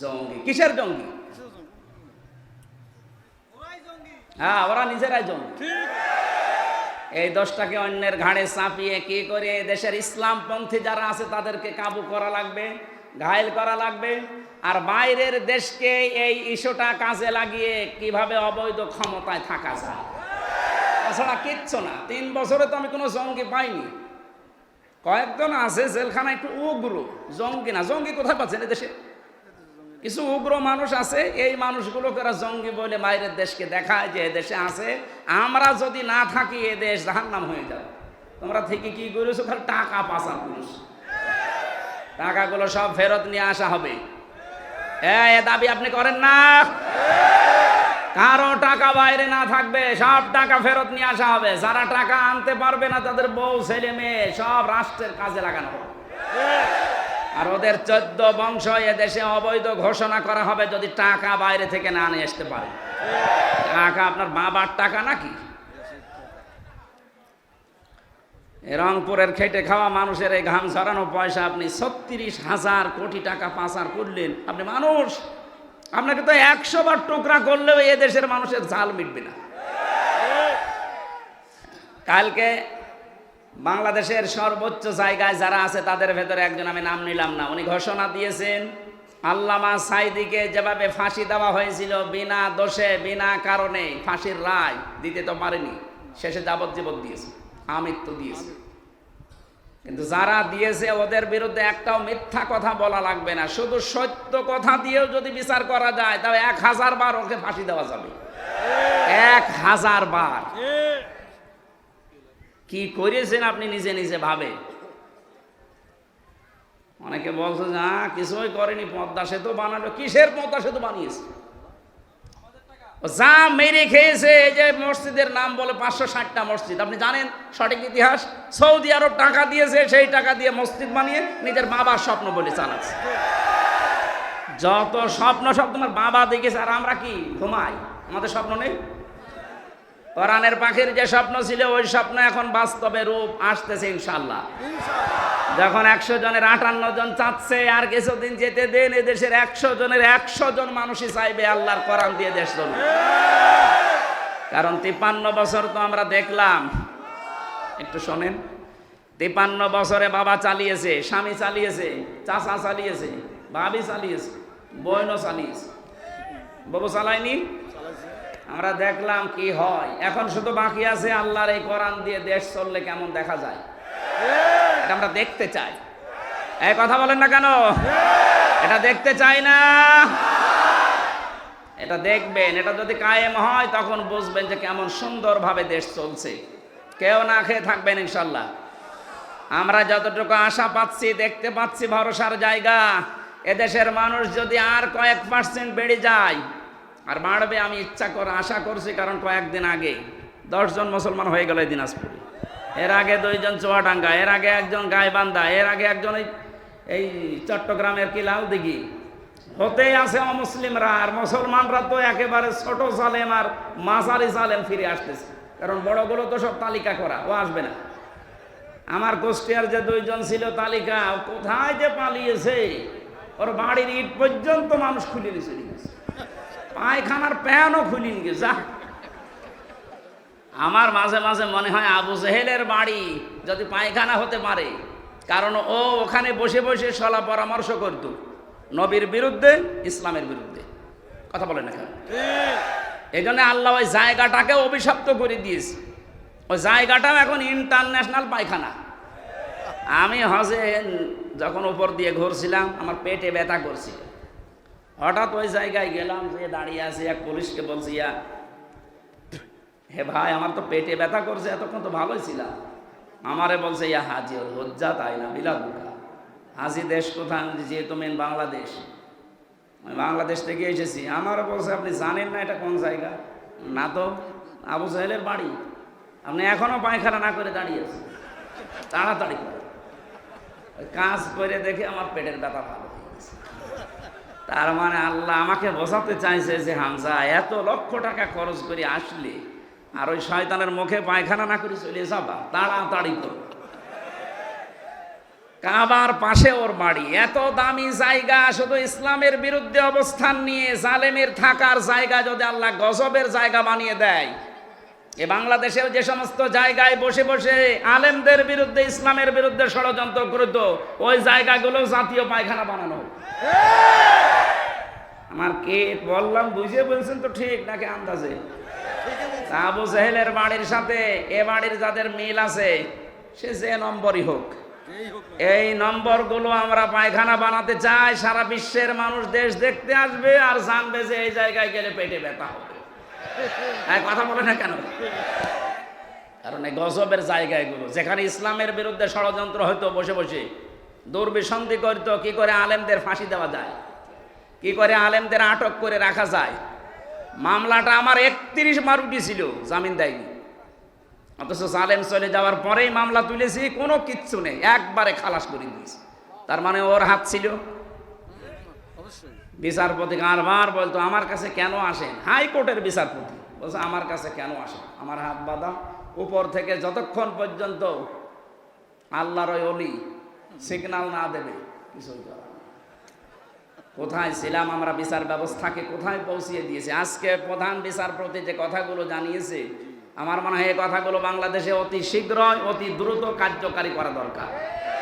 জঙ্গি। কিসের জঙ্গি? হ্যাঁ, ওরা নিজেরাই জঙ্গি। এই দোষটাকে অন্যের ঘাড়ে চাপিয়ে কি করে দেশের ইসলামপন্থী যারা আছে তাদেরকে কাবু করা লাগবে, ঘায়েল করা লাগবে। আর বাইরের দেশকে এই ইস্যুটা কাজে লাগিয়ে কিভাবে অবৈধ ক্ষমতায় থাকা যায়, তাছাড়া কিচ্ছু না। 3 বছরে তো আমি কোনো জঙ্গি পাইনি। কয়েকজন আছে জেলখানা একটু উগ্র, জঙ্গি না। জঙ্গি কোথায় পাচ্ছেন? দেশে কিছু উগ্র মানুষ আছে, এই মানুষগুলোকে ওরা জঙ্গি বলে বাইরের দেশকে দেখায় যে দেশে আছে। আমরা যদি না থাকি এ দেশ জাহান্নাম হয়ে যাবে। তোমরা থেকে কি করেছো? খালি টাকা পাচার করেছো। টাকাগুলো সব ফেরত নিয়ে আসা হবে। এ দাবি আপনি করেন না? কারো টাকা বাইরে না থাকবে, সব টাকা ফেরত নিয়ে আসা হবে। যারা টাকা আনতে পারবে না তাদের বউ ছেলে মেয়ে সব রাষ্ট্রের কাজে লাগানো হবে। আর ওদের 14 বংশ এ দেশে অবৈধ ঘোষণা করা হবে যদি টাকা বাইরে থেকে না নিয়ে আসতে পারে। টাকা আপনার বাবার টাকা নাকি? রংপুরের খেটে খাওয়া মানুষের এই ঘাম ঝরানো পয়সা আপনি 36,000 কোটি টাকা পাচার করলেন। আপনি মানুষ, আপনাকে তো 100 বার টুকরা করলেও এ দেশের মানুষের ঝাল মিটবে না। কালকে বাংলাদেশের সর্বোচ্চ জায়গায় যারা আছে তাদের ভেতরে একজন, আমি নাম নিলাম না, উনি ঘোষণা দিয়েছেন আল্লামা সাঈদীকে যেভাবে ফাঁসি দেওয়া হয়েছিল বিনা দোষে বিনা কারণে, ফাঁসির রায় দিতে তো পারেনি, শেষে যাবজ্জীবন দিয়েছে, আমৃত্যু দিয়েছে। কিন্তু যারা দিয়েছে ওদের বিরুদ্ধে একটাও মিথ্যা কথা বলা লাগবে না, শুধু সত্য কথা দিয়েও যদি বিচার করা যায় তাহলে 1000 বার ওকে ফাঁসি দেওয়া যাবে। 1000 বার। কি করেছেন আপনি নিজে নিজে ভাবে। অনেকে বলছে যে কিছুই করেনি, পদ্মা সেতু বানালো। কিসের পদ্মা সেতু বানিয়েছে? যা মেরে খেয়েছে। এই যে মসজিদের নাম বলে 560টা মসজিদ, আপনি জানেন সঠিক ইতিহাস? সৌদি আরব টাকা দিয়েছে, সেই টাকা দিয়ে মসজিদ বানিয়ে নিজের বাবার স্বপ্ন বলে চালাচ্ছে। যত স্বপ্ন সব তোমার বাবা দেখেছে, আর আমরা কি ঘুমাই? আমাদের স্বপ্ন নেই? কোরআনের পাখির যে স্বপ্ন ছিল ওই স্বপ্ন এখন বাস্তবে রূপ আসতেছে ইনশাআল্লাহ। যখন 100 জনের 58 জন চাচ্ছে, আর কিছুদিন যেতে দেন, এদেশের 100 জনের 100 জন মানুষই চাইবে আল্লাহর কোরআন দিয়ে দেশ চলবে। কারণ 53 বছর তো আমরা দেখলাম, একটু শোনেন, 53 বছরে বাবা চালিয়েছে, স্বামী চালিয়েছে, চাচা চালিয়েছে, ভাবি চালিয়েছে, বোনও চালিয়েছে, বাবু চালায়নি। আমরা দেখলাম কি হয়। এখন শুধু বাকি আছে আল্লাহর এই কোরআন দিয়ে দেশ চললে কেমন দেখা যায়, এটা আমরা দেখতে চাই। এই কথা বলেন না কেন? এটা দেখতে চাই না? এটা দেখবেন। এটা যদি কায়েম হয় তখন বুঝবেন যে কেমন সুন্দরভাবে দেশ চলছে। কেউ না খেয়ে থাকবেন ইনশাল্লাহ। আমরা যতটুকু আশা পাচ্ছি, দেখতে পাচ্ছি ভরসার জায়গা, এদেশের মানুষ যদি আর কয়েক % বেড়ে যায়, আর বাড়বে আমি আশা করছি। কারণ কয়েকদিন আগে 10 জন মুসলমান হয়ে গেল দিনাজপুরে, এর আগে 2 জন চুয়াডাঙ্গা, এর আগে 1 জন গাইবান্ধা, এর আগে 1 জন এই চট্টগ্রামের কি লালদিঘি। হতেই আছে অমুসলিমরা, আর মুসলমানরা তো একেবারে ছোট জালেম আর মাঝারি জালেম ফিরে আসতেছে। কারণ বড়গুলো তো সব তালিকা করা, ও আসবে না। আমার কুষ্টিয়ার যে 2 জন ছিল তালিকা, কোথায় যে পালিয়েছে, ওর বাড়ির ইট পর্যন্ত মানুষ খুলে নিয়ে গেছে, পায়খানার প্যানও খুলে নিয়ে গেছে। আমার মাঝে মাঝে মনে হয় আবু জেহেলের বাড়ি যদি পায়খানা হতে পারে, কারণ ও ওখানে বসে বসে সলা পরামর্শ করত নবীর বিরুদ্ধে, ইসলামের বিরুদ্ধে। কথা বলেন না কেন? এই জন্য আল্লাহ ওই জায়গাটাকে অভিশপ্ত করে দিয়েছে। ওই জায়গাটাও এখন ইন্টারন্যাশনাল পায়খানা। আমি হজে যখন উপর দিয়ে ঘুরছিলাম, আমার পেটে ব্যথা করছিল। হঠাৎ ওই জায়গায় গেলাম, যে দাঁড়িয়ে আছে, এক পুলিশকে বলছি, হে ভাই, আমার তো পেটে ব্যথা করছে, এতক্ষণ তো ভালোই ছিলাম। আমারে বলছে, ইয়া হাজি লজ্জা তাই না বিলাদ বুকা। হাজি দেশ কোথায়? যেহেতু মেন বাংলাদেশ, আমি বাংলাদেশ থেকে এসেছি। আমারও বলছে, আপনি জানেন না এটা কোন জায়গা? না তো। আবু জাহেলের বাড়ি। আপনি এখনো পায়খানা না করে দাঁড়িয়ে আছেন, তাড়াতাড়ি করে। কাজ করে দেখে আমার পেটের ব্যথা ভালো হয়ে গেছে। তার মানে আল্লাহ আমাকে বোঝাতে চাইছে যে হামজা, এত লক্ষ টাকা খরচ করে আসলে আর ওই শয়তানের মুখে পায়খানা না করে চলে যাবা, তাড়াতাড়ি করো। কাবার পাশে ওর বাড়ি, এত দামি জায়গা, শুধু ইসলামের বিরুদ্ধে অবস্থান নিয়ে জালেমের থাকার জায়গা যদি আল্লাহ গজবের জায়গা বানিয়ে দেয়, এ বাংলাদেশেও যে সমস্ত জায়গায় বসে বসে আলেমদের বিরুদ্ধে ইসলামের বিরুদ্ধে ষড়যন্ত্র করত, ওই জায়গাগুলো জাতীয় পায়খানা বানানো। আমার কে বললাম বুঝে বলছেন তো ঠিক নাকি আন্দাজে? আবু জেহেলের বাড়ির সাথে এ বাড়ির যাদের মিল আছে, সে যে নম্বরই হোক, এই নম্বরগুলো আমরা পায়খানা বানাতে চাই। সারা বিশ্বের মানুষ দেশ দেখতে আসবে আর জানবে যে এই জায়গায় গেলে পেটে ব্যথা হবে। কথা বলে না কেন? কারণ এই গজবের জায়গাগুলো, যেখানে ইসলামের বিরুদ্ধে ষড়যন্ত্র হয়তো বসে বসে দুর্বিসন্ধি করতো, কি করে আলেমদের ফাঁসি দেওয়া যায়, কি করে আলেমদের আটক করে রাখা যায়। মামলাটা আমার 31 বার উঠেছিল, জামিন দেয়নি, অথচ জালেম চলে যাওয়ার পরেই মামলা তুলেছি, কোনো কিচ্ছু নেই, একবারে খালাস করে দিয়েছি। তার মানে ওর হাত ছিল। বিচারপতি কারবার বলতো আমার কাছে কেন আসেন, হাইকোর্টের বিচারপতি বলছে আমার কাছে কেন আসেন, আমার হাত বাঁধা, উপর থেকে যতক্ষণ পর্যন্ত আল্লাহর ওই অলি সিগন্যাল না দেবে কিছুই করা। কোথায় ছিলাম আমরা, বিচার ব্যবস্থাকে কোথায় পৌঁছিয়ে দিয়েছে। আজকে প্রধান বিচারপতি যে কথাগুলো জানিয়েছে, আমার মনে হয় এই কথাগুলো বাংলাদেশে অতি শীঘ্রই অতি দ্রুত কার্যকারী করা দরকার।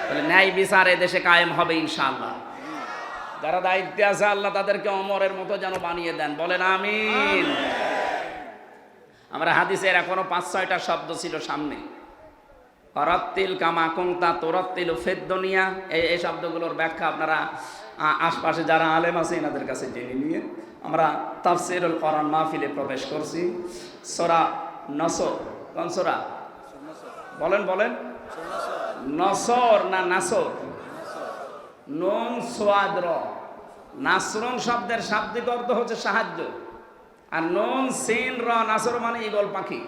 তাহলে ন্যায় বিচার এদেশে কায়েম হবে ইনশাআল্লাহ। যারা দায়িত্বে আছে আল্লাহ তাদেরকে অমরের মতো যেন বানিয়ে দেন, বলেন আমিন। আমরা হাদিসের এখনো 5-6টা শব্দ ছিল সামনে, অরাত্তিল কামা কুংতা তোরাত্তিল ফেদ্দনিয়া, এই শব্দগুলোর ব্যাখ্যা আপনারা আশপাশে যারা আলেম আছে এনাদের কাছে জেনে নিয়ে আমরা তাফসীরুল কোরআন মাহফিলে প্রবেশ করছি। সূরা নসর, কোন সূরা বলেন বলেন? নসর না নাসর? নুন সোয়াদ র, নাসরুন শব্দের শাব্দিক অর্থ হচ্ছে সাহায্য, আর নুন সিন র নাসর মানে ঈগল পাখি।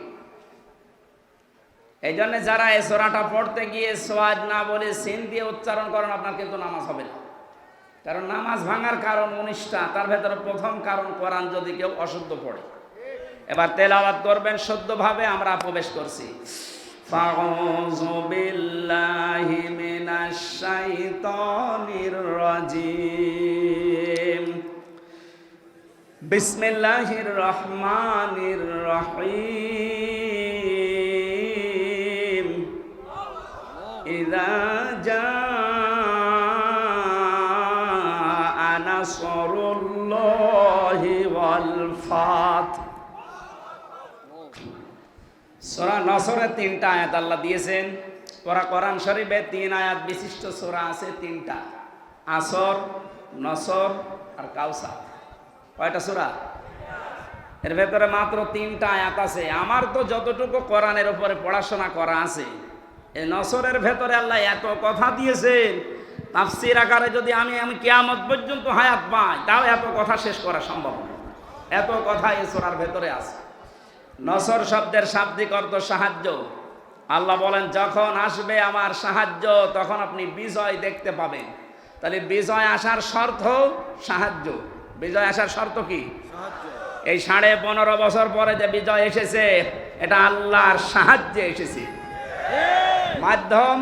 এই জন্য যারা এই সূরাটা পড়তে গিয়ে সোয়াদ না বলে সিন দিয়ে উচ্চারণ করেন, আপনার কিন্তু নামাজ হবে না। কারণ নামাজ ভাঙার কারণ 19টা, তার ভেতরে প্রথম কারণ কোরআন যদি কেউ অশুদ্ধ পড়ে। এবার তেলাওয়াত করবেন শুদ্ধভাবে। আমরা প্রবেশ করছি। ফাউযু বিল্লাহি মিনাশ শাইতানির রাজিম। বিসমিল্লাহির রহমানির রহিম। ইযা জাআ নাসরুল্লাহি ওয়াল ফাত। সূরা নসরের 3টা আয়াত আল্লাহ দিয়েছেন। কোরআন শরীফে 3 আয়াত বিশিষ্ট সূরা আছে, 3টা, আসর, নসর আর কাউসার। কয়টা সূরা? এর ভেতরে মাত্র 3টা আয়াত আছে। আমার তো যতটুকু কোরআনের উপরে পড়াশোনা করা আছে, এই নসরের ভেতরে আল্লাহ এত কথা দিয়েছেন, তাফসীর আকারে যদি আমি কিয়ামত পর্যন্ত হায়াত পাই তাও এত কথা শেষ করা সম্ভব না। এত কথা এই সূরার ভেতরে আছে। নসর শব্দের শাব্দিক অর্থ সাহায্য। আল্লাহ বলেন যখন আসবে আমার সাহায্য তখন আপনি বিজয় দেখতে পাবেন। তাহলে বিজয় আসার শর্ত সাহায্য। বিজয় আসার শর্ত কি? এই 15.5 বছর পরে যে বিজয় এসেছে, এটা আল্লাহর সাহায্যে এসেছে। মাধ্যম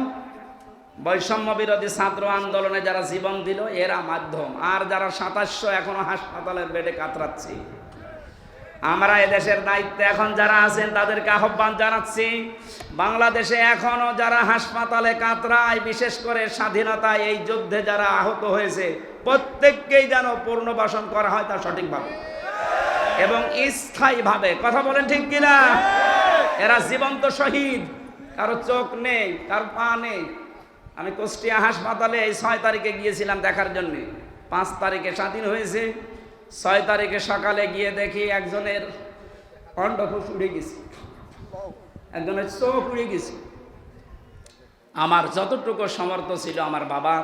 বৈষম্য বিরোধী ছাত্র আন্দোলনে যারা জীবন দিল এরা মাধ্যম, আর যারা 2700 এখনো হাসপাতালের বেডে কাতরাচ্ছে, আমরা এদেশের দায়িত্বে এখন যারা আছেন তাদেরকে আহ্বান জানাচ্ছি, বাংলাদেশে এখনো যারা হাসপাতালে কাতরায়, বিশেষ করে স্বাধীনতায় এই যুদ্ধে যারা আহত হয়েছে, প্রত্যেককেই যেন পুনর্বাসন করা হয় তা সঠিকভাবে এবং স্থায়ীভাবে। কথা বলেন ঠিক কিনা? এরা জীবন্ত শহীদ, কারো চোখ নেই, কারো পা নেই। আমি কুষ্টিয়া হাসপাতালে এই 6 তারিখে গিয়েছিলাম দেখার জন্য। 5 তারিখে স্বাধীন হয়েছে, 6 তারিখে সকালে গিয়ে দেখি একজনের অন্ডকোষ উড়ে গেছে, একজনের চোখ উড়ে গেছে। আমার যতটুকু সামর্থ্য ছিল আমার বাবার,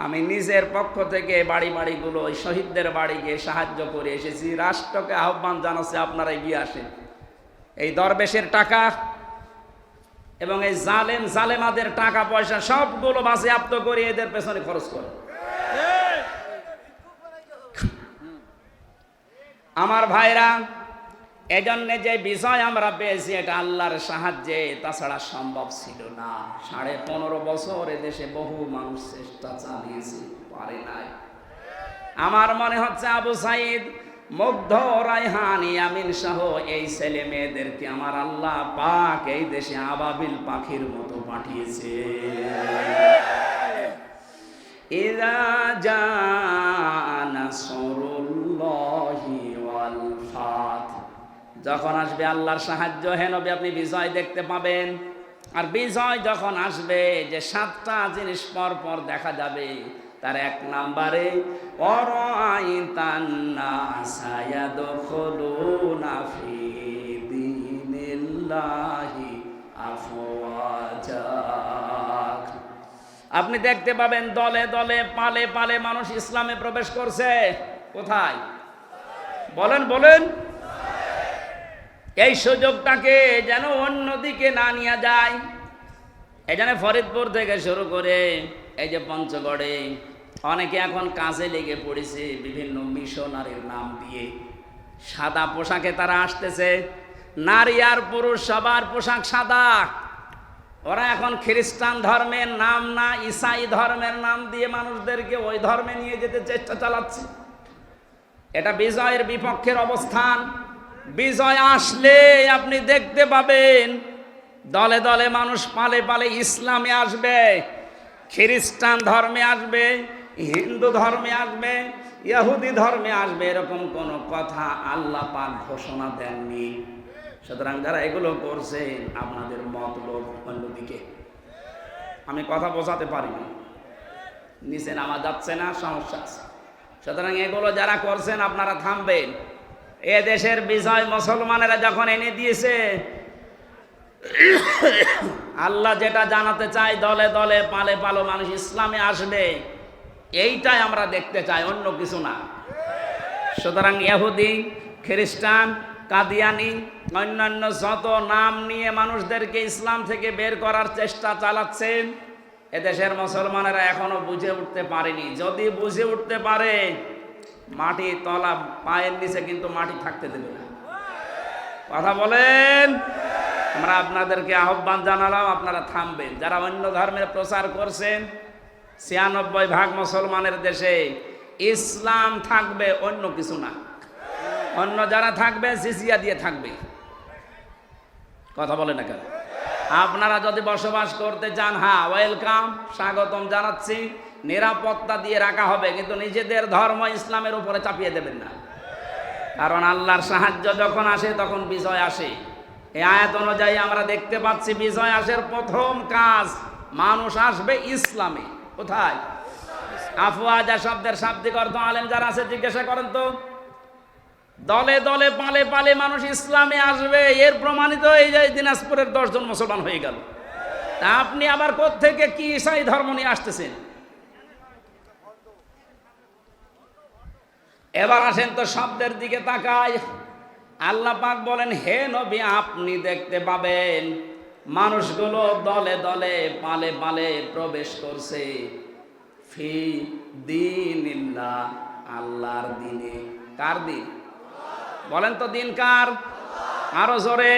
আমি নিজের পক্ষ থেকে বাড়িগুলো ওই শহীদদের বাড়ি গিয়ে সাহায্য করে এসেছি। রাষ্ট্রকে আহ্বান জানাচ্ছে আপনারা এগিয়ে আসেন। এই দরবেশের টাকা এবং এই জালেমাদের টাকা পয়সা সবগুলো বাজেয়াপ্ত করে এদের পেছনে খরচ করে। আমার ভাইরা, এজন্য যে বিজয় আমরা পেয়েছি এটা আল্লাহর সাহায্যে, তাছাড়া সম্ভব ছিল না। 15.5 বছর এদেশে বহু মানুষ চেষ্টা চালিয়েছে, পারে নাই। আমার মনে হচ্ছে আবু সাইদ, মুগ্ধ, রায়হান, ইয়ামিন সহ এই ছেলে মেয়েদেরকে আমার আল্লাহ পাক এই দেশে আবাবিল পাখির মতো পাঠিয়েছে। ইযা জাআ নাসরুল্লাহি ওয়াল ফাত, যখন আসবে আল্লাহর সাহায্য, হে নবী আপনি বিজয় দেখতে পাবেন। আর বিজয় যখন আসবে, যে 7টা জিনিস পর পর দেখা যাবে, তার 1 নম্বরে ওয়ারাআইতান নাসা ইয়াদখুলুনা ফি দীনিল্লাহি আফওয়াজা, আপনি দেখতে পাবেন দলে দলে পালে পালে মানুষ ইসলামে প্রবেশ করছে। কোথায়? বলেন বলেন। এই সুযোগটাকে যেন অন্যদিকে না নিয়ে যায়। এই জন্য ফরিদপুর থেকে শুরু করে এই যে পঞ্চগড়ে অনেকে এখন কাজে লেগে পড়েছে বিভিন্ন মিশনারির নাম দিয়ে। সাদা পোশাকে তারা আসতেছে, নারী আর পুরুষ সবার পোশাক সাদা। ওরা এখন খ্রিস্টান ধর্মের নাম না, ঈসাই ধর্মের নাম দিয়ে মানুষদেরকে ওই ধর্মে নিয়ে যেতে চেষ্টা চালাচ্ছে। এটা বিজয়ের বিপক্ষের অবস্থান। বিজয় আসলে আপনি দেখতে পাবেন দলে দলে মানুষ পালে পালে ইসলামে আসবে, খ্রিস্টান ধর্মে আসবে, হিন্দু ধর্মে আসবে, ইহুদি ধর্মে আসবে। এরকম কোনো কথা আল্লাহ পাক ঘোষণা দেননি। সুতরাং যারা এগুলো করছেন, আপনাদের মতলব অন্যদিকে। আমি কথা বোঝাতে পারিনি, নিচে নামা যাচ্ছে না, সমস্যা আছে। সুতরাং এগুলো যারা করছেন আপনারা থামবেন। এ দেশের বিজয় মুসলমানেরা যখন এনে দিয়েছে, আল্লাহ যেটা জানাতে চায় দলে দলে পালে পালো মানুষ ইসলামে আসবে, এইটাই আমরা দেখতে চাই, অন্য কিছু না। সুতরাং ইহুদি, খ্রিস্টান, কাদিয়ানি, অন্যান্য যত নাম নিয়ে মানুষদেরকে ইসলাম থেকে বের করার চেষ্টা চালাচ্ছেন, এদেশের মুসলমানেরা এখনো বুঝে উঠতে পারেনি। যদি বুঝে উঠতে পারে, মাটি তলা পায়ের নিচে কিন্তু মাটি থাকতে দেবে না। কথা বলেন। আমরা আপনাদেরকে আহ্বান জানালাম, আপনারা থামবেন। যারা অন্য ধর্মের প্রচার করছেন, 96% মুসলমানের দেশে ইসলাম থাকবে, অন্য কিছু না। অন্য যারা থাকবে জিজিয়া দিয়ে থাকবে। কথা বলে না কেন? আপনারা যদি বসবাস করতে চান, হ্যাঁ ওয়েলকাম, স্বাগতম জানাচ্ছি, নিরাপত্তা দিয়ে রাখা হবে, কিন্তু নিজেদের ধর্ম ইসলামের উপরে চাপিয়ে দেবেন না। কারণ আল্লাহর সাহায্য যখন আসে তখন বিজয় আসে। এই আয়াত অনুযায়ী আমরা দেখতে পাচ্ছি বিজয় আসার প্রথম কাজ, মানুষ আসবে ইসলামে। কোথায়? আফওয়াজা শব্দের শাব্দিক অর্থ আলেম যারা আছে জিজ্ঞাসা করেন তো। দলে দলে পালে পালে মানুষ ইসলামে আসবে, এর প্রমাণিত এই যে দিনাজপুরের 10 জন মুসলমান হয়ে গেল। তা আপনি আবার কোত্থেকে কি ঈসাই ধর্ম নিয়ে আসতেছেন? এবার আসেন তো শব্দের দিকে তাকায়। আল্লাহ পাক বলেন, হে নবী আপনি দেখতে পাবেন মানুষগুলো দলে দলে পালে পালে প্রবেশ করছে ফি দীনিল্লাহ, আল্লাহর দিনে। কার দিন? বলেন তো দিন কার? আরো জোরে।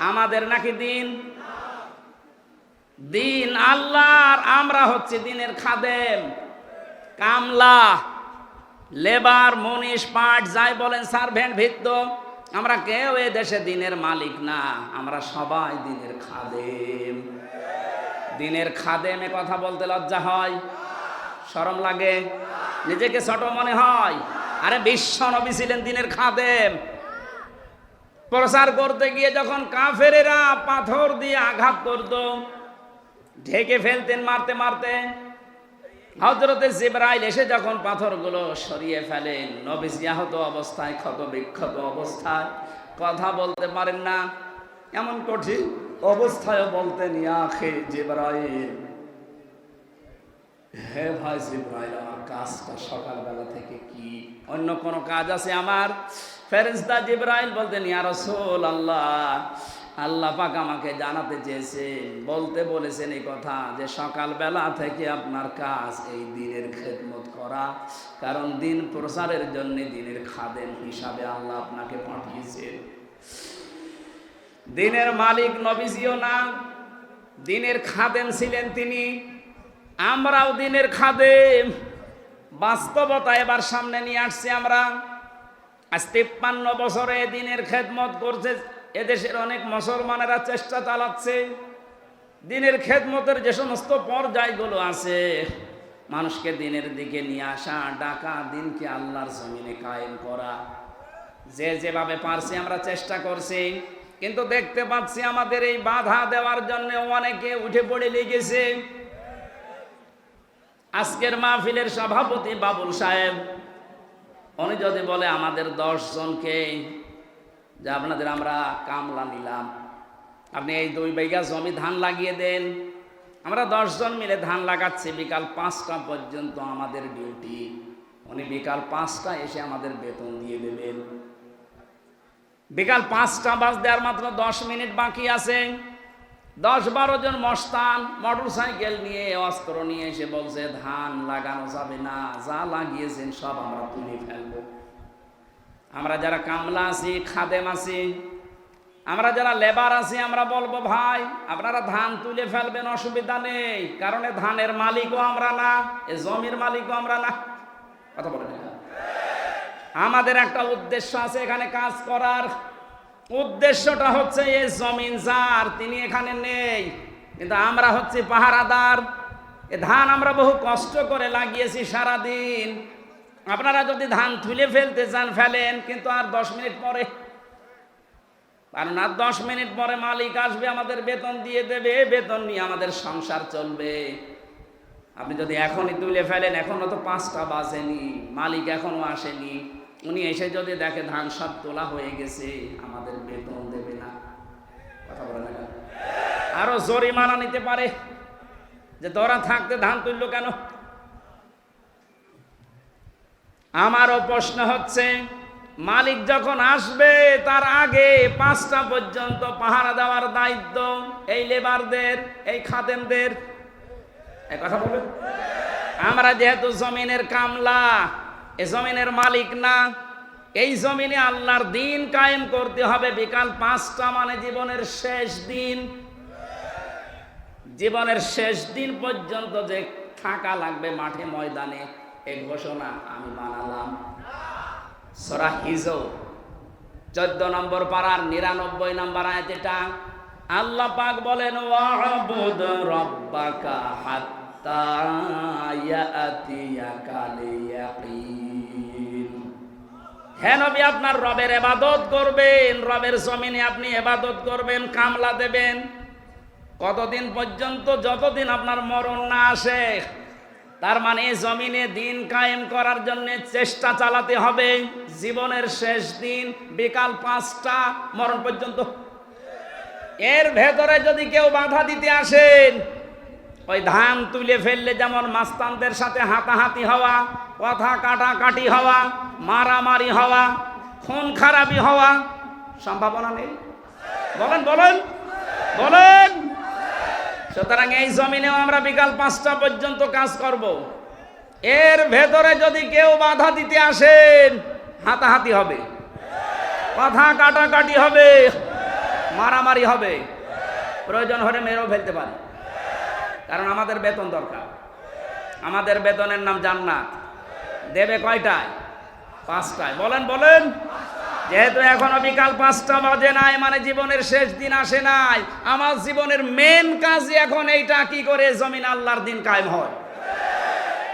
আমাদের নাকি দিন? দিন আল্লাহর। আমরা হচ্ছে দিনের খাদেম, কামলা, লেবার, মনীষ, পাট, যাই বলেন, সার্ভেন্ট, ভিত্ত। আমরা কেউ এ দেশে দিনের মালিক না, আমরা সবাই দিনের খাদেম। দিনের খাদেমে কথা বলতে লজ্জা হয়, শরম লাগে, নিজেকে ছোট মনে হয়। আরে বিশ্ব নবী ছিলেন দিনের খাদেম। প্রচার করতে গিয়ে যখন কাফেরেরা পাথর দিয়ে আঘাত করত, ঢেকে ফেলতেন মারতে মারতে, হযরতে জিবরাইল এসে যখন পাথরগুলো সরিয়ে ফেলেন, নবীজি আহত অবস্থায়, ক্ষত বিক্ষত অবস্থায়, কথা বলতে পারেন না, এমন কঠিন অবস্থায় বলতেন, ইয়া আখি জিবরাইল, হে ভাই জিবরাইল, আমার কাজটা সকালবেলা থেকে কি? অন্য কোনো কাজ আছে আমার? ফেরেশতা জিবরাইল বলতেন, ইয়া রাসূলুল্লাহ, আল্লাহ পাক আমাকে জানাতে চেয়েছেন, বলতে বলেছেন এই কথা যে সকালবেলা থেকে আপনার কাজ এই দিনের খেদমত করা, কারণ দিন প্রচারের জন্য দিনের খাদেম হিসাবে আল্লাহ আপনাকে পাঠিয়েছেন। দিনের মালিক নবীজিও না, দিনের খাদেম ছিলেন তিনি। আমরাও দিনের খাদেম। বাস্তবতা এবার সামনে নিয়ে আসছি আমরা। আজ 53 বছরে দিনের খেদমত করছে এদেশের অনেক মুসলমানেরা, চেষ্টা চালাচ্ছে দিনের খেদমতের যে সমস্ত পর্যায়গুলো আছে, মানুষকে দিনের দিকে নিয়ে আসা, ডাকা, দিনকে আল্লাহর জমিনে কায়েম করা, যে যেভাবে পারছি আমরা চেষ্টা করছি। কিন্তু দেখতে পাচ্ছি আমাদের এই বাধা দেওয়ার জন্য অনেকে উঠে পড়ে লেগেছে। আজকের মাহফিলের সভাপতি বাবুল সাহেব, উনি যদি বলে আমাদের 10 জনকে যে আপনাদের আমরা কামলা নিলাম, আপনি এই 2 বিঘা জমি ধান লাগিয়ে দেন, আমরা 10 জন মিলে ধান লাগাচ্ছি, বিকাল 5টা পর্যন্ত আমাদের ডিউটি, উনি বিকাল 5টা এসে আমাদের বেতন দিয়ে দেবেন। বিকাল 5টা বাজতে আর মাত্র 10 মিনিট বাকি আছে। 10-12 জন মস্তান মোটর সাইকেল নিয়ে, অস্ত্র নিয়ে এসে বলছে ধান লাগানো যাবে না, যা লাগিয়েছেন সব আমরা তুলে ফেলবো। আমরা যারা কামলা আছি, খাদেম আছি, আমরা যারা লেবার আছি, আমরা বলবো ভাই আপনারা ধান তুলে ফেলবেন, অসুবিধা নেই, কারণ এ ধানের মালিকও আমরা না, এ জমির মালিকও আমরা না। কথা বলেন, আমাদের একটা উদ্দেশ্য আছে এখানে কাজ করার। উদ্দেশ্যটা হচ্ছে এই জমিন যার, তিনি এখানে নেই, কিন্তু আমরা হচ্ছে পাহারাদার। এ ধান আমরা বহু কষ্ট করে লাগিয়েছি সারাদিন। আপনারা যদি ধান তুলে ফেলতে চান ফেলেন, কিন্তু আর 10 মিনিট পরে, কারণ আর 10 মিনিট পরে মালিক আসবে, আমাদের বেতন দিয়ে দেবে, বেতন নিয়ে আমাদের সংসার চলবে। আপনি যদি এখনই তুলে ফেলেন, এখনো তো 5টা বাজেনি, মালিক এখনো আসেনি, উনি এসে যদি দেখে ধান সব তোলা হয়ে গেছে, আমাদের বেতন দেবে না। কথা বলে না, আরো জরিমানা নিতে পারে যে তোরা থাকতে ধান তুললো কেন। আমারও প্রশ্ন হচ্ছে, মালিক যখন আসবে তার আগে 5টা পর্যন্ত পাহারা দেওয়ার দায়িত্ব এই লেবারদের, এই খাদেমদের। এই কথা বলবেন, আমরা যেহেতু জমিনের কামলা, এ জমিনের মালিক না, এই জমিনে আল্লাহর দিন কায়েম করতে হবে। বিকাল 5টা মানে জীবনের শেষ দিন, জীবনের শেষ দিন পর্যন্ত যে থাকা লাগবে মাঠে ময়দানে, এই ঘোষণা আমি বানালাম। সূরা হিজর 14 নম্বর পারার 99 নম্বর আয়াত। এটা আল্লাহ পাক বলেন, ওয়া'বুদ রাব্বাকা হাত্তা ইয়াতিয়াকাল ইয়াকিন। হে নবী, আপনার রবের ইবাদত করবেন, রবের জমিনে আপনি ইবাদত করবেন, কামলা দেবেন। কতদিন পর্যন্ত? যতদিন আপনার মরণ না আসে। তার মানে জমিনে দিন কায়েম করার জন্য চেষ্টা চালাতে হবে জীবনের শেষ দিন, বিকাল 5টা মরণ পর্যন্ত। এর ভেতরে যদি কেউ বাধা দিতে আসেন, ওই ধান তুলে ফেললে যেমন মাস্তানদের সাথে হাতাহাতি হওয়া, কথা কাটাকাটি হওয়া, মারামারি হওয়া, খুন খারাপি হওয়া সম্ভাবনা নেই। বলেন বলেন বলেন। সুতরাং এই জমিনেও আমরা বিকাল 5টা পর্যন্ত কাজ করব। এর ভেতরে যদি কেউ বাধা দিতে আসেন, হাতাহাতি হবে, কথা কাটাকাটি হবে, মারামারি হবে, প্রয়োজন হলে মেরেও ফেলতে পারে। কারণ আমাদের বেতন দরকার, আমাদের বেতনের নাম জান্নাত। দেবে কয়টায়? 5টায়। বলেন বলেন। যেহেতু এখনো বিকাল 5টা বাজে নাই, মানে জীবনের শেষ দিন আসে নাই, আমার জীবনের মেন কাজ এখন এইটা, কি করে জমিন আল্লাহর দিন কায়েম হয়।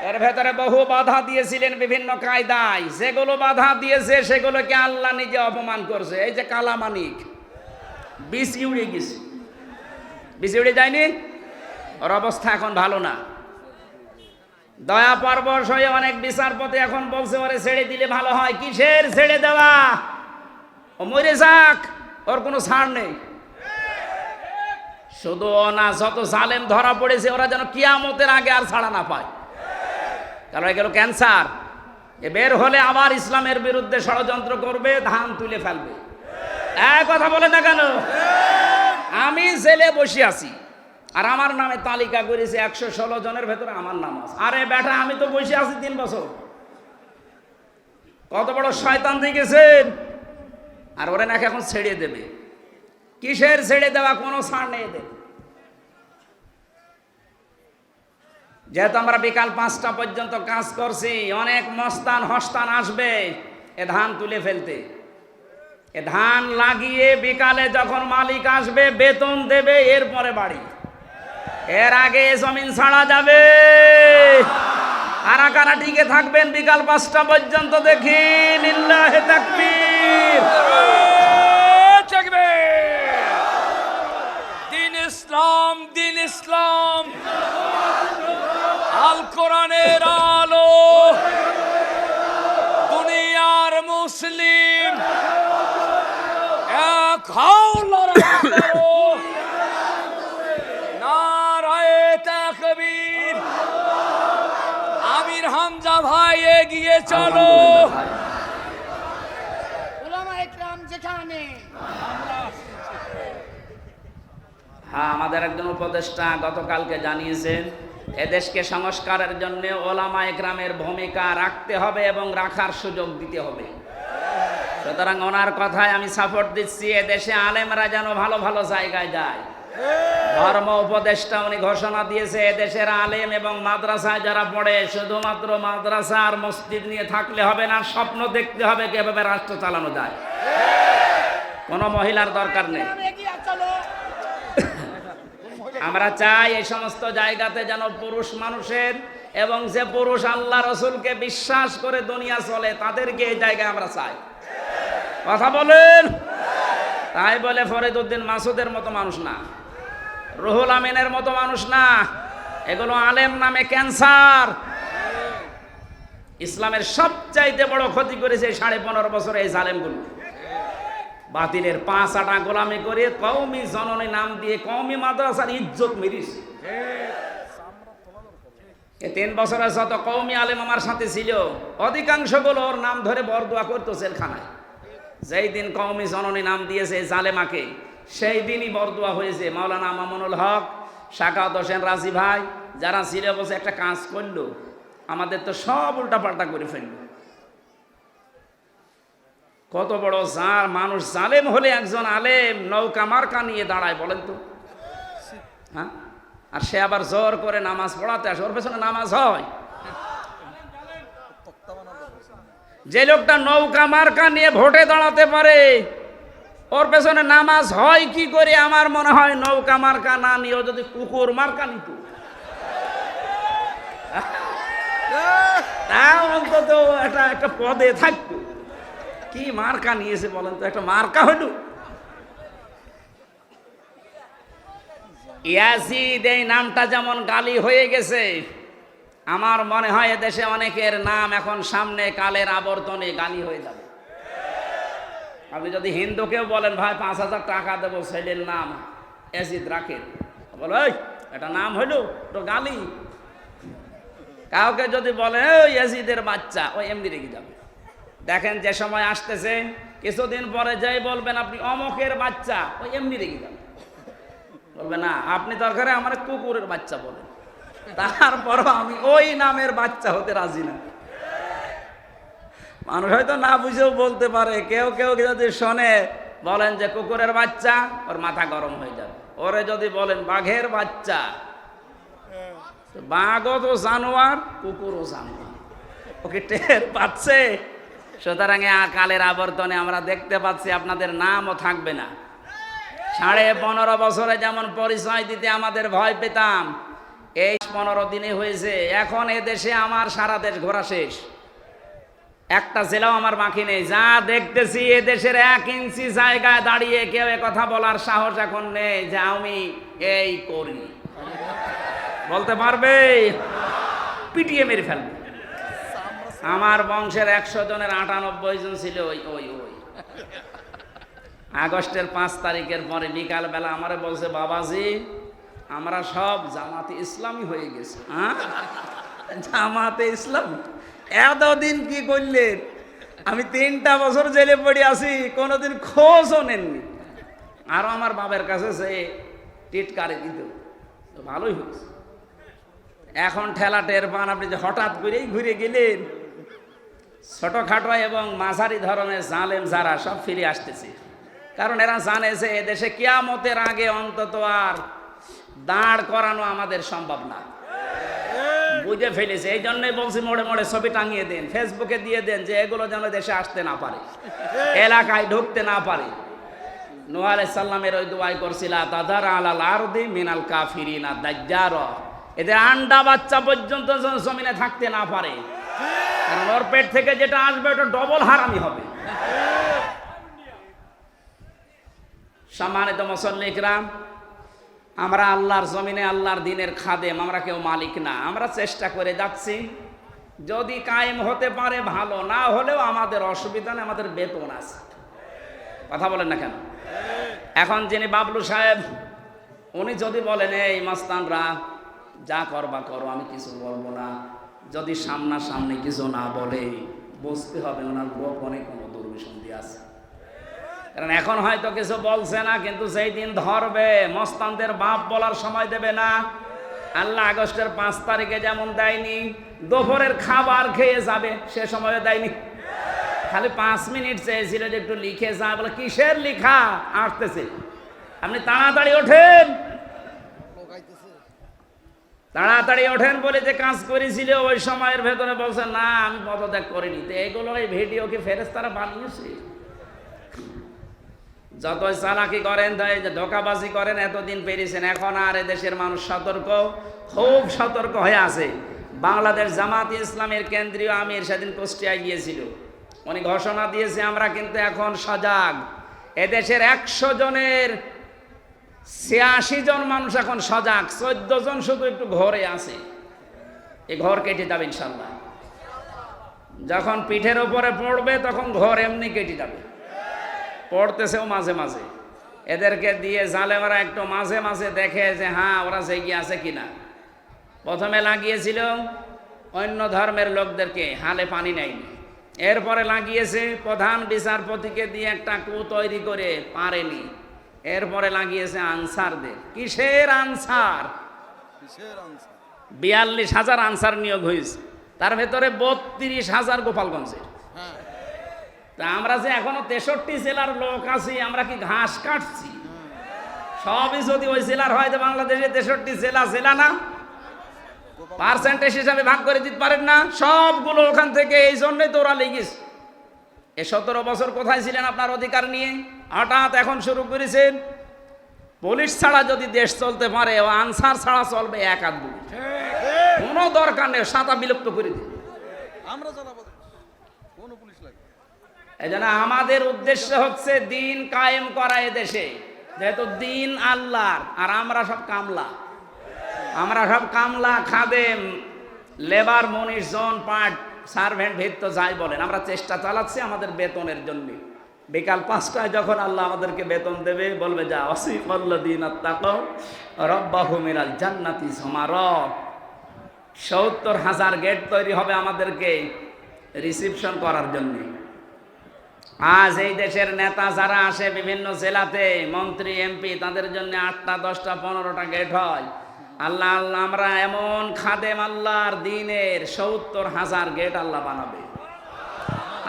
এর ভেতরে বহু বাধা দিয়েছিলেন বিভিন্ন কায়দায়, যেগুলো বাধা দিয়েছে সেগুলোকে আল্লাহ নিজে অপমান করছে। এই যে কালামানিক বিসি উড়ে গেছে, বিসি উড়ে যায়নি, ওর অবস্থা এখন ভালো না। দয়া পরবশ হয়ে অনেক বিচারপতি এখন বলছে ওরে ছেড়ে দিলে ভালো হয়। কিসের ছেড়ে দেওয়া? ও মরে যাক, ওর কোনো ছাড় নেই। শুধু না, যত জালেম ধরা পড়েছে ওরা যেন কিয়ামতের আগে আর ছাড়া না পায়। কারণ এগুলো ক্যান্সার, এ বের হলে আবার ইসলামের বিরুদ্ধে ষড়যন্ত্র করবে, ধান তুলে ফেলবে। এক কথা বলে না কেন? আমি জেলে বসে আছি আর আমার নামে তালিকা করেছে 116 জনের ভেতরে আমার নাম আছে। আরে বেটা, আমি তো বসে আছি 3 বছর। কত বড় শয়তান দেখেছেন। আর ওরা নাকি এখন ছেড়ে দেবে। কিসের ছেড়ে দেওয়া? কোনো ছাড় নেই এদের। যেহেতু আমরা বিকাল 5টা পর্যন্ত কাজ করছি, অনেক মস্তান হস্তান আসবে এ ধান তুলে ফেলতে। এ ধান লাগিয়ে বিকালে যখন মালিক আসবে বেতন দেবে, এরপরে বাড়ি। এর আগে জমিন ছাড়া যাবে। কারা কারা টিকে থাকবেন বিকাল 5টা পর্যন্ত দেখি? লিল্লাহে তাকবীর। দিন ইসলাম, দিন ইসলাম, আল কোরআনের আলো, দুনিয়ার মুসলিম এক হও, লড়াই করো, নারায়ে তাকবীর। আমির হামজা ভাই এগিয়ে চলো। উলামায়ে কেরাম যেখানে। হ্যাঁ, আমাদের একজন উপদেষ্টা গতকালকে জানিয়েছেন এদেশকে সংস্কারের জন্য ওলামায়ে কেরামের ভূমিকা রাখতে হবে এবং রাখার সুযোগ দিতে হবে। সুতরাং ওনার কথায় আমি সাপোর্ট দিচ্ছি। এদেশে আলেমরা যেন ভালো ভালো জায়গায় যায়। ধর্ম উপদেষ্টা উনি ঘোষণা দিয়েছে এদেশের আলেম এবং মাদ্রাসায় যারা পড়ে শুধুমাত্র মাদ্রাসা আর মসজিদ নিয়ে থাকলে হবে না, স্বপ্ন দেখতে হবে কিভাবে রাষ্ট্র চালানো যায়। কোনো মহিলার দরকার নেই। এগিয়ে চলো। আমরা চাই এই সমস্ত জায়গাতে যেন পুরুষ মানুষের এবং যে পুরুষ আল্লাহ রসুলকে বিশ্বাস করে দুনিয়া চলে তাদেরকে এই জায়গায় আমরা চাই। কথা বলেন। তাই বলে ফরিদউদ্দিন মাসুদের মতো মানুষ না, রুহুল আমিনের মতো মানুষ না। এগুলো আলেম নামে ক্যান্সার। ইসলামের সবচাইতে বড় ক্ষতি করেছে 15.5 বছরে এই জালেমগুলো। বাতিলের 5 আটা গোলামি করে কওমি জননী নাম দিয়ে কওমি মাদ্রাসার ইজ্জত মেরিস। এই 3 বছরে যত কওমি আলেম আমার সাথে ছিল অধিকাংশগুলো ওর নাম ধরে বরদোয়া করতো জেলখানায়। যেই দিন কওমি জননী নাম দিয়েছে জালেমাকে, সেই দিনই বরদোয়া হয়েছে। মাওলানা মামুনুল হক, শাকাওয়াত হোসেন রাজি ভাই যারা ছিল বসে একটা কাজ করলো, আমাদের তো সব উল্টাপাল্টা করে ফেললো। কত বড় মানুষ জালেম হলে একজন আলেম নৌকা মার্কা নিয়ে দাঁড়ায় বলেন তো? হ্যাঁ, আর সে আবার জোর করে নামাজ পড়াতে আসে। ওর পেছনে নামাজ হয়? যে লোকটা নৌকা মার্কা নিয়ে ভোটে দাঁড়াতে পারে ওর পেছনে নামাজ হয় কি করে? আমার মনে হয় নৌকা মার্কা না নিয়েও যদি কুকুর মার্কা নিত তা অন্তত একটা পদে থাকতো। কি মার্কা নিয়েছে বলেন তো? একটা মার্কা হইল। ইয়াজিদ এই নামটা যেমন গালি হয়ে গেছে, আমার মনে হয় এদেশে অনেকের নাম এখন সামনে কালের আবর্তনে গালি হয়ে যাবে। আপনি যদি হিন্দুকেও বলেন ভাই 5,000 টাকা দেবো ছেলের নাম ইয়াজিদ রাখেন, বলো এই এটা নাম হইল তো গালি। কাউকে যদি বলে ওই ইয়াজিদের বাচ্চা, ওই এমনি রেগে যাবে। দেখেন যে সময় আসতেছে কিছুদিন পরে যাই বলবেন আপনি অমকের বাচ্চা, ওই এমনি রেগে যাবে। বলবে না আপনি দরকারে আমার কুকুরের বাচ্চা বলেন, তারপরও আমি ওই নামের বাচ্চা হতে রাজি না। মানুষ হয়তো না বুঝেও বলতে পারে। কেউ কেউ যদি শোনে বলেন যে কুকুরের বাচ্চা, ওর মাথা গরম হয়ে যাবে। ওরে যদি বলেন বাঘের বাচ্চা, বাঘও তো জানোয়ার, কুকুরও জানোয়ার, ওকে টের পাচ্ছে। সুতরাং কালের আবর্তনে আমরা দেখতে পাচ্ছি আপনাদের নামও থাকবে না। 15.5 বছরে যেমন পরিচয় দিতে আমাদের ভয় পেতাম, এই 15 দিনে হয়েছে। এখন এদেশে আমার সারা দেশ ঘোরা শেষ, একটা জেলাও আমার বাকি নেই। যা দেখতেছি এদেশের 1 ইঞ্চি জায়গায় দাঁড়িয়ে কেউ কথা বলার সাহস এখন নেই যে আমি এই করি। বলতে পারবে? পিটিয়ে মেরে ফেলবে। আমার বংশের 100 জনের 98 জন ছিল ওই ওই ওই আগস্টের 5 তারিখের পরে বিকালবেলা আমারে বলছে বাবাজি আমরা সব জামাতে ইসলামী হয়ে গেছে। হ্যাঁ, জামাতে ইসলাম এতদিন কি করলেন? আমি 3টা বছর জেলে পড়ে আছি, কোনোদিন খোঁজও নেননি। আরও আমার বাবার কাছে সে টিটকারে দিত, তো ভালোই হয়েছে। এখন ঠেলা টের পান আপনি যে হঠাৎ করেই ঘুরে গেলেন। ছোটখাটো এবং মাঝারি ধরনের জালেম যারা সব ফিরে আসতেছে, কারণ এরা জানে যে এদেশে কিয়ামতের আগে অন্তত আর দাঁড় করানো আমাদের সম্ভব না, বুঝে ফেলেছে। এই জন্যই বলছি মোড়ে মোড়ে ছবি টাঙিয়ে দেন, ফেসবুকে দিয়ে দেন, যে এগুলো যেন দেশে আসতে না পারে, এলাকায় ঢুকতে না পারে। নূহ আলাইহিস সালামের ওই দোয়াই করছিল, তাদার আলাল আরদি মিনাল কাফিরিনা দাজ্জার, এদের আন্ডা বাচ্চা পর্যন্ত যেন জমিনে থাকতে না পারে, কারণ ওর পেট থেকে যেটা আসবে ওটা ডবল হারামি হবে। সম্মানিত মুসল্লি কিরাম, আমরা আল্লাহর জমিনে আল্লাহর দ্বীনের খাদেম, আমরা কেউ মালিক না। আমরা চেষ্টা করে যাচ্ছি, যদি কায়েম হতে পারে ভালো, না হলেও আমাদের অসুবিধা নেই, আমাদের বেতন আছে। কথা বলেন না কেন? এখন যিনি বাবলু সাহেব, উনি যদি বলেন এই মাস্তানরা যা করবা করো, আমি কিছু বলবো না, যদি সামনাসামনি কিছু না বলে, বুঝতে হবে ওনার গোপনে কোনো দুর্বিসন্ধি আছে। কারণ এখন হয়তো কিছু বলছে না, কিন্তু সেই দিন ধরবে, মস্তানদের বাপ বলার সময় দেবে না। আল্লাহ আগস্টের 5 তারিখে যেমন দেয়নি, দুপুরের খাবার খেয়ে যাবে, সে সময়ও দেয়নি। খালি 5 মিনিট চেয়েছিল যে একটু লিখে যা, বলে কিসের লিখা আসতেছে, আপনি তাড়াতাড়ি ওঠেন, তাড়াতাড়ি ওঠেন বলে যে কাজ করেছিল ওই সময়ের ভেতরে বলছে না আমি পদত্যাগ করিনি। তো এগুলো এই ভিডিও কি ফেরেশতারা বানিয়েছে? যতই চালাকি করেন, ধোঁকাবাজি করেন, এতদিন পেরেছেন, এখন আর এদেশের মানুষ সতর্ক, খুব সতর্ক হয়ে আছে। বাংলাদেশ জামাত ইসলামের কেন্দ্রীয় আমির সেদিন কুষ্টিয়ায় গিয়েছিল, উনি ঘোষণা দিয়েছে আমরা কিন্তু এখন সজাগ। এদেশের 100 জনের 86 জন মানুষ এখন সজাগ, 14 জন শুধু একটু ঘরে আছে, এই ঘর কেটে যাবে ইনশাল্লাহ। যখন পিঠের উপরে পড়বে তখন ঘর এমনি কেটে যাবে, পড়তেছেও মাঝে মাঝে। এদেরকে দিয়ে জালেমারা একটু মাঝে মাঝে দেখে যে হ্যাঁ ওরা জেগে আছে কিনা। প্রথমে লাগিয়েছিল অন্য ধর্মের লোকদেরকে, হালে পানি নেয়নি। এরপরে লাগিয়েছে প্রধান বিচারপতিকে দিয়ে একটা কু তৈরি করে, পারেনি। এরপরে লাগিয়েছে আনসারদের। কিসের আনসার? 42,000 আনসার নিয়োগ হয়েছে, তার ভেতরে 32,000 গোপালগঞ্জের। তা আমরা যে এখনো 63 জেলার লোক আছি, আমরা কি ঘাস কাটছি? সবই যদি ওই জেলার হয়, তো বাংলাদেশে 63 জেলা জেলা না, পার্সেন্টেজ হিসাবে ভাগ করে দিতে পারেন না? সবগুলো ওখান থেকে। এই জন্যই তো ওরা লেগেছে। এ 17 বছর কোথায় ছিলেন আপনার অধিকার নিয়ে? হঠাৎ এখন শুরু করেছেন। পুলিশ ছাড়া যদি দেশ চলতে পারে, ও আনসার ছাড়া চলবে এক আধ দুই, কোনো দরকার নেই, সাতা বিলুপ্ত করে দিন। আমরা চালাবো, কোন পুলিশ লাগে? এই জন্য আমাদের উদ্দেশ্য হচ্ছে দিন কায়েম করা এদেশে, যেহেতু দিন আল্লাহর, আর আমরা সব কামলা, আমরা সব কামলা, খাদেম, লেবার, মনিশ, জন, পার্ট, সার্ভেন্ট, ভিত্ত যাই বলেন, আমরা চেষ্টা চালাচ্ছি আমাদের বেতনের জন্য। বিকাল 5টায় যখন আল্লাহ আমাদেরকে বেতন দেবে, বলবে যা ওয়াসিফাল্লাযীনা তাকাউ রাব্বাহুম ইলাল জান্নাতি যুমারা, 70,000 গেট তৈরি হবে আমাদেরকে রিসিপশন করার জন্য। আজ এই দেশের নেতা যারা আসে বিভিন্ন জেলাতে, মন্ত্রী, এমপি, তাদের জন্য 8টা, 10টা, 15টা গেট হয়। আল্লাহ আল্লাহ আমরা এমন খাদেম আল্লাহর দ্বীনের 70,000 গেট আল্লাহ বানাবে।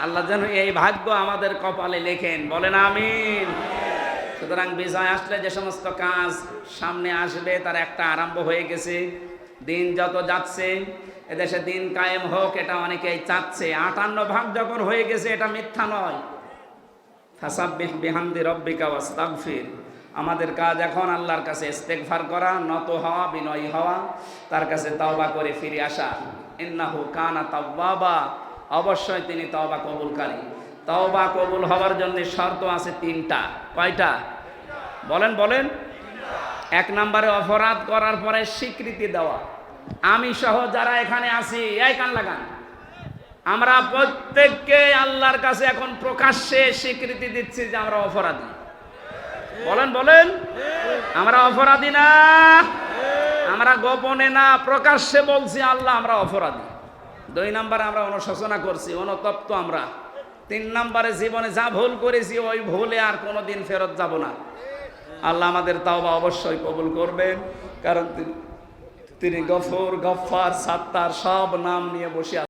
আল্লাহ যেন এই ভাগ্য আমাদের কপালে লেখেন, বলেন আমিন। সুতরাং বিজয় আসলে যে সমস্ত কাজ সামনে আসবে, তার একটা আরম্ভ হয়ে গেছে। দিন যত যাচ্ছে, এদেশে দিন কায়েম হোক, এটা অনেকেই চাচ্ছে। 58 ভাগ যখন হয়ে গেছে, এটা মিথ্যা নয়। ফাসাব্বিহ বিহামদি রাব্বিকা ওয়াস্তাগফির। আমাদের কাজ এখন আল্লাহর কাছে ইস্তেগফার করা, নত হওয়া, বিনয়ী হওয়া, তার কাছে তওবা করে ফিরে আসা। ইন্নাহু কানা তাওয়াবা, অবশ্যই তিনি তওবা কবুলকারী। তওবা কবুল হওয়ার জন্য শর্ত আছে 3টা। কয়টা? বলেন বলেন। 1 নম্বরে অপরাধ করার পরে স্বীকৃতি দেওয়া। আমি সহ যারা এখানে আছি, এই কান লাগান, আমরা প্রত্যেককে আল্লাহর কাছে এখন প্রকাশ্যে স্বীকৃতি দিচ্ছি যে আমরা অপরাধী। বলেন বলেন। আমরা অপরাধী না, আমরা গোপনে না, প্রকাশ্যে বলছি আল্লাহ আমরা অপরাধী। 2 নম্বরে আমরা অনুশোচনা করছি, অনুতপ্ত আমরা। 3 নম্বরে জীবনে যা ভুল করেছি, ওই ভুলে আর কোনোদিন ফেরত যাব না। আল্লাহ আমাদের তাওবা অবশ্যই কবুল করবেন, কারণ তিনি গফুর, গফফার, সাত্তার সব নাম নিয়ে বসে আছেন।